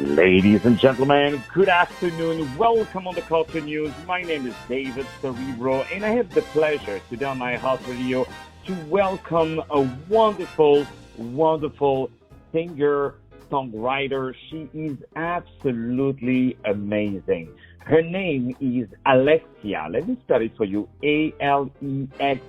Ladies and gentlemen, good afternoon. Welcome on the Culture News. My name is David Serero, and I have the pleasure today on my Heart Radio to welcome a wonderful, wonderful singer, songwriter. She is absolutely amazing. Her name is ALEXIA. Let me spell it for you. ALEXIA.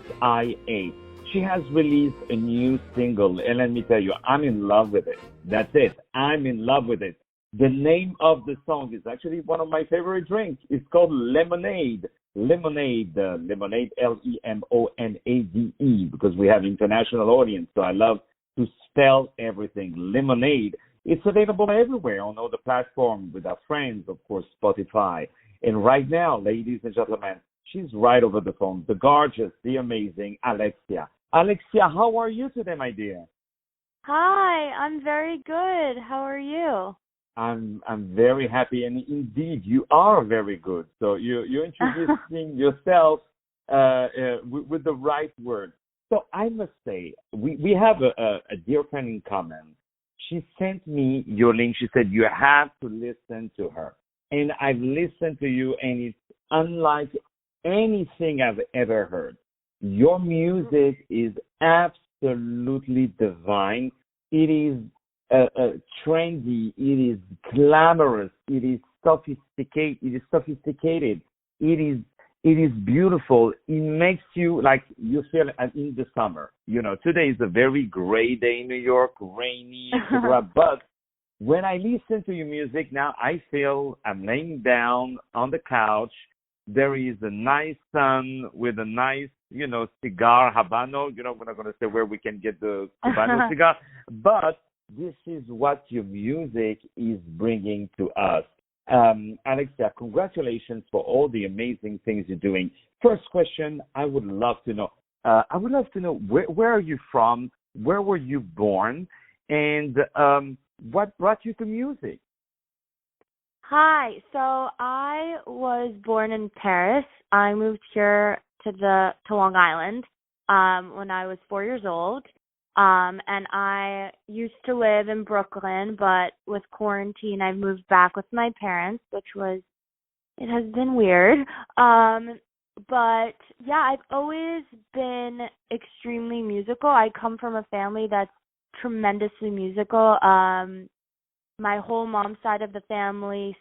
She has released a new single, and let me tell you, I'm in love with it. That's it. I'm in love with it. The name of the song is actually one of my favorite drinks. It's called Lemonade. Lemonade, Lemonade, Lemonade, because we have international audience, so I love to spell everything. Lemonade. It's available everywhere on all the platforms with our friends, of course, Spotify. And right now, ladies and gentlemen, she's right over the phone, the gorgeous, the amazing ALEXIA. ALEXIA, how are you today, my dear? Hi, I'm very good. How are you? I'm very happy, and indeed, you are very good. So you're introducing yourself with the right word. So I must say, we have a dear friend in common. She sent me your link. She said, you have to listen to her. And I've listened to you, and it's unlike anything I've ever heard. Your music is absolutely divine. It is trendy. It is glamorous. It is sophisticated. It is beautiful. It makes you like you feel in the summer. You know, today is a very gray day in New York, rainy, etc. But when I listen to your music now, I feel I'm laying down on the couch. There is a nice sun with a nice, cigar, Habano. We're not going to say where we can get the Habano cigar, but this is what your music is bringing to us. ALEXIA, congratulations for all the amazing things you're doing. First question, I would love to know where are you from? Where were you born? And what brought you to music? Hi, so I was born in Paris. I moved here to Long Island when I was 4 years old. And I used to live in Brooklyn, but with quarantine, I moved back with my parents, it has been weird. But yeah, I've always been extremely musical. I come from a family that's tremendously musical. My whole mom's side of the family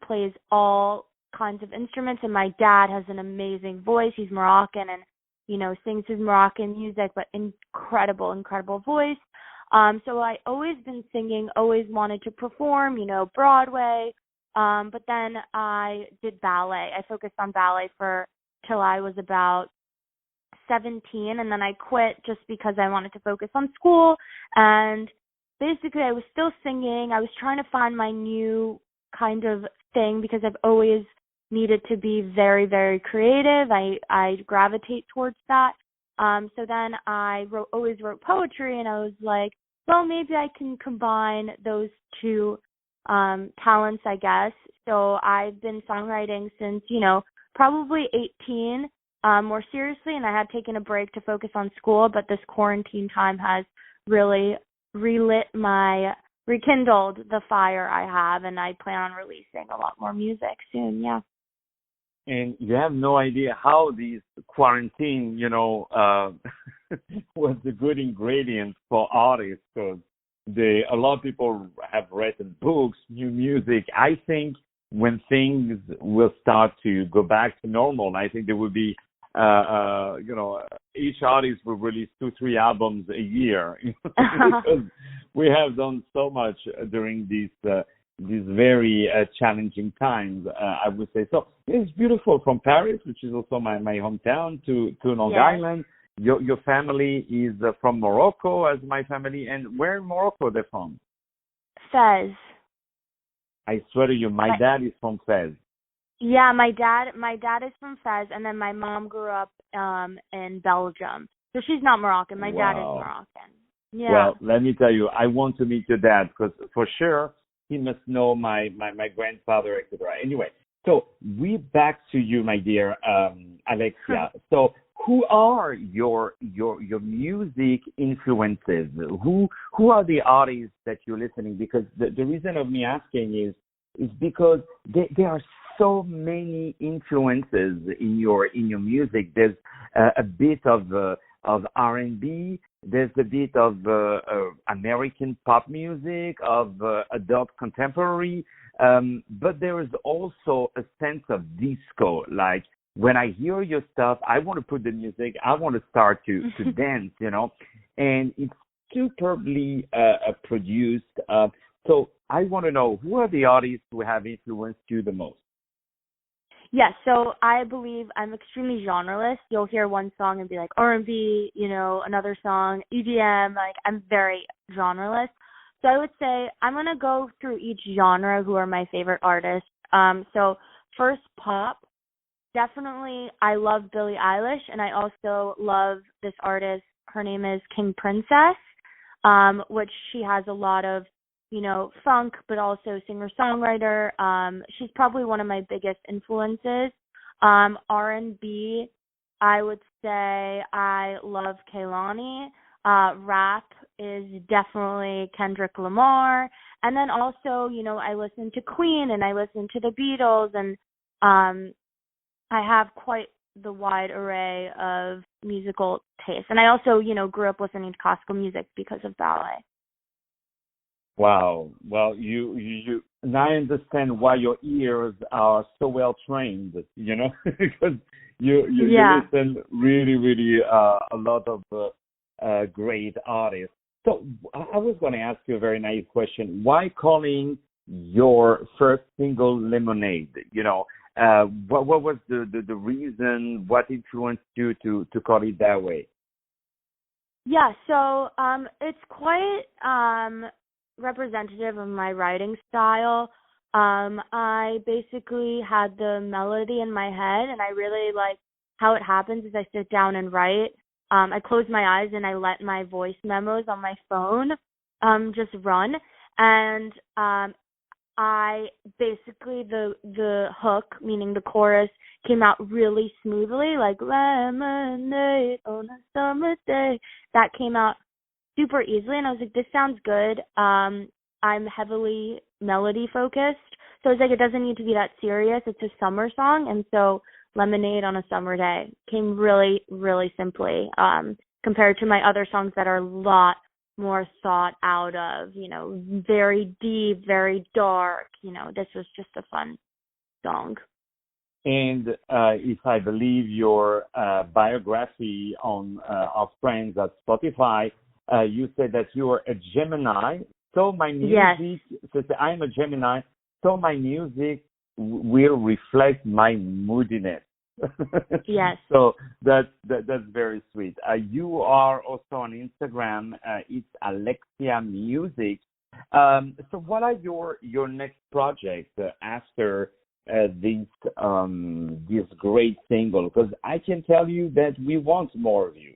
plays all kinds of instruments, and my dad has an amazing voice. He's Moroccan and sings his Moroccan music, but incredible voice. So I always been singing, always wanted to perform, Broadway. But then I did ballet. I focused on ballet till I was about 17, and then I quit just because I wanted to focus on school. And basically I was still singing. I was trying to find my new kind of thing because I've always needed to be very, very creative. I gravitate towards that. So then I always wrote poetry, and I was like, well, maybe I can combine those two talents, I guess. So I've been songwriting since, probably 18, more seriously, and I had taken a break to focus on school, but this quarantine time has really rekindled the fire I have, and I plan on releasing a lot more music soon, yeah. And you have no idea how these quarantine, was a good ingredient for artists, because a lot of people have written books, new music. I think when things will start to go back to normal, I think there will be, each artist will release 2-3 albums a year because we have done so much during these very challenging times, I would say. So it's beautiful from Paris, which is also my hometown, to Long Island. Your family is from Morocco, as my family. And where in Morocco they're from? Fez. I swear to you, my dad is from Fez. Yeah, my dad is from Fez, and then my mom grew up in Belgium. So she's not Moroccan. My dad is Moroccan. Yeah. Well, let me tell you, I want to meet your dad, because for sure he must know my grandfather, etc. Anyway, so we back to you, my dear ALEXIA. So who are your music influences? Who are the artists that you're listening? Because the reason of me asking is because there are so many influences in your music. There's a bit of R&B. There's a bit of American pop music, of adult contemporary, but there is also a sense of disco. Like when I hear your stuff, I want to put the music. I want to start to dance, and it's superbly produced. So I want to know, who are the artists who have influenced you the most? Yes, so I believe I'm extremely genreless. You'll hear one song and be like R&B, another song, EDM. Like, I'm very genreless. So I would say I'm going to go through each genre who are my favorite artists. So first, pop. Definitely, I love Billie Eilish, and I also love this artist. Her name is King Princess, which she has a lot of funk, but also singer-songwriter. She's probably one of my biggest influences. R&B, I would say I love Kehlani. Rap is definitely Kendrick Lamar. And then also, I listen to Queen and I listen to the Beatles, and I have quite the wide array of musical tastes. And I also, grew up listening to classical music because of ballet. Wow. Well, you now I understand why your ears are so well trained, because you listen really, really a lot of great artists. So I was going to ask you a very naive question. Why calling your first single Lemonade? What was the reason? What influenced you to call it that way? Yeah, so it's quite representative of my writing style. I basically had the melody in my head, and I really like how it happens is I sit down and write. I close my eyes and I let my voice memos on my phone just run, and I basically the hook, meaning the chorus, came out really smoothly, like lemonade on a summer day. That came out super easily, and I was like, this sounds good. I'm heavily melody focused, so it's like it doesn't need to be that serious. It's a summer song, and so Lemonade on a Summer Day came really, really simply compared to my other songs that are a lot more thought out of, very deep, very dark. This was just a fun song. And if I believe your biography on of Friends at Spotify, you said that you are a Gemini. So my music, yes. I'm a Gemini, so my music will reflect my moodiness. Yes. So that's very sweet. You are also on Instagram. It's ALEXIA Music. So what are your next projects after this great single? Because I can tell you that we want more of you.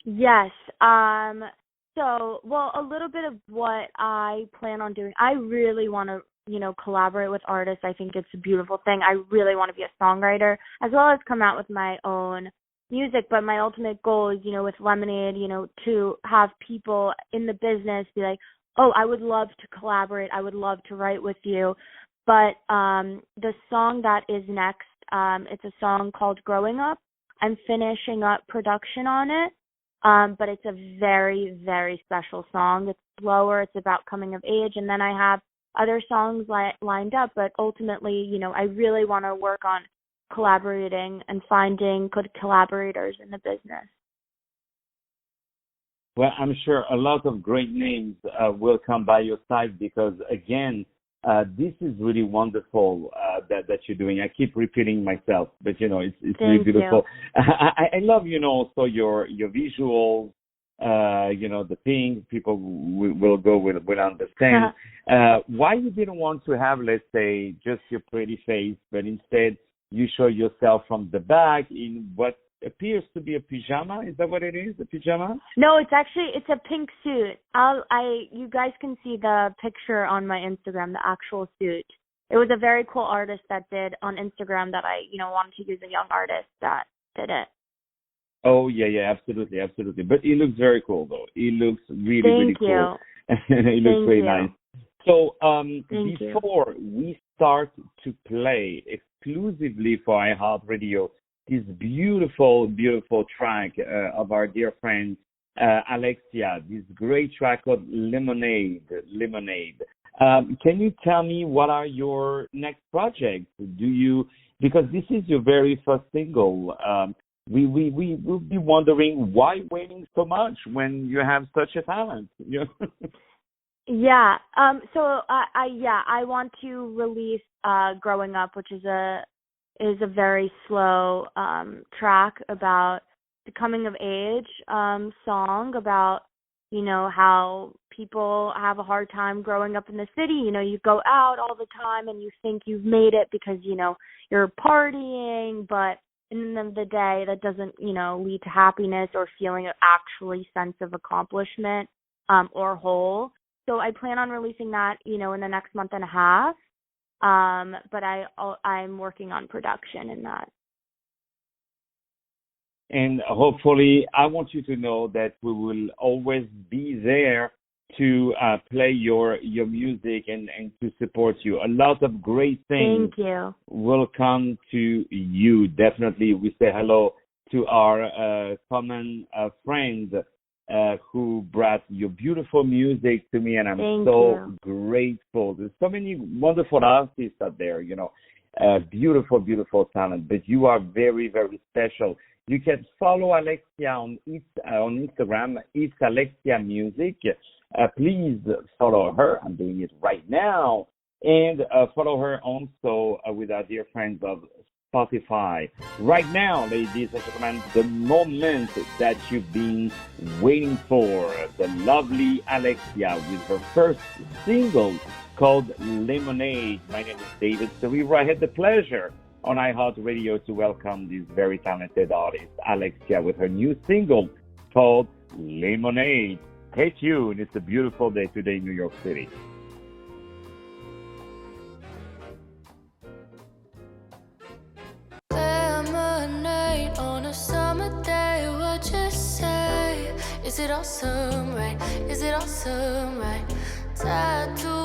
Yes. So, a little bit of what I plan on doing. I really want to, collaborate with artists. I think it's a beautiful thing. I really want to be a songwriter as well as come out with my own music. But my ultimate goal is, with Lemonade, to have people in the business be like, oh, I would love to collaborate. I would love to write with you. But the song that is next, it's a song called Growing Up. I'm finishing up production on it. But it's a very, very special song. It's slower. It's about coming of age. And then I have other songs lined up. But ultimately, I really want to work on collaborating and finding good collaborators in the business. Well, I'm sure a lot of great names will come by your side because, again, this is really wonderful that you're doing. I keep repeating myself, but it's really beautiful. I love also your visuals. The things people will understand. Why you didn't want to have, let's say, just your pretty face, but instead you show yourself from the back in what appears to be a pajama. Is that what it is? A pajama? No, it's a pink suit. You guys can see the picture on my Instagram, the actual suit. It was a very cool artist that did on Instagram that I, wanted to use a young artist that did it. Oh yeah, yeah, absolutely, absolutely. But it looks very cool though. It looks really, really Thank cool. you. It looks Thank very you. nice. So Thank you. before we start to play exclusively for iHeartRadio this beautiful, beautiful track of our dear friend Alexia, this great track called Lemonade, Lemonade. Can you tell me what are your next projects? Do you, because this is your very first single, we will be wondering why waiting so much when you have such a talent. You know? Yeah. So I want to release Growing Up, which is a very slow track about the coming of age song about, how people have a hard time growing up in the city. You go out all the time and you think you've made it because, you're partying, but in the end of the day, that doesn't, lead to happiness or feeling actually sense of accomplishment or whole. So I plan on releasing that, in the next month and a half. But I'm working on production in that. And hopefully, I want you to know that we will always be there to play your music and to support you. A lot of great things Thank you. will come to you. Definitely, we say hello to our common friend who brought your beautiful music to me, and I'm Thank so you. grateful. There's so many wonderful artists out there, beautiful, beautiful talent, but you are very, very special. You can follow Alexia on Instagram. It's Alexia Music. Please follow her. I'm doing it right now. And follow her also with our dear friends of Spotify. Right now, ladies and gentlemen, the moment that you've been waiting for, the lovely Alexia with her first single called Lemonade. My name is David Serero. I had the pleasure on iHeartRadio to welcome this very talented artist, Alexia, with her new single called Lemonade. Stay tuned. It's a beautiful day today in New York City. Lemonade on a summer day, what you say? Is it awesome, right? Is it awesome, right? Tattoo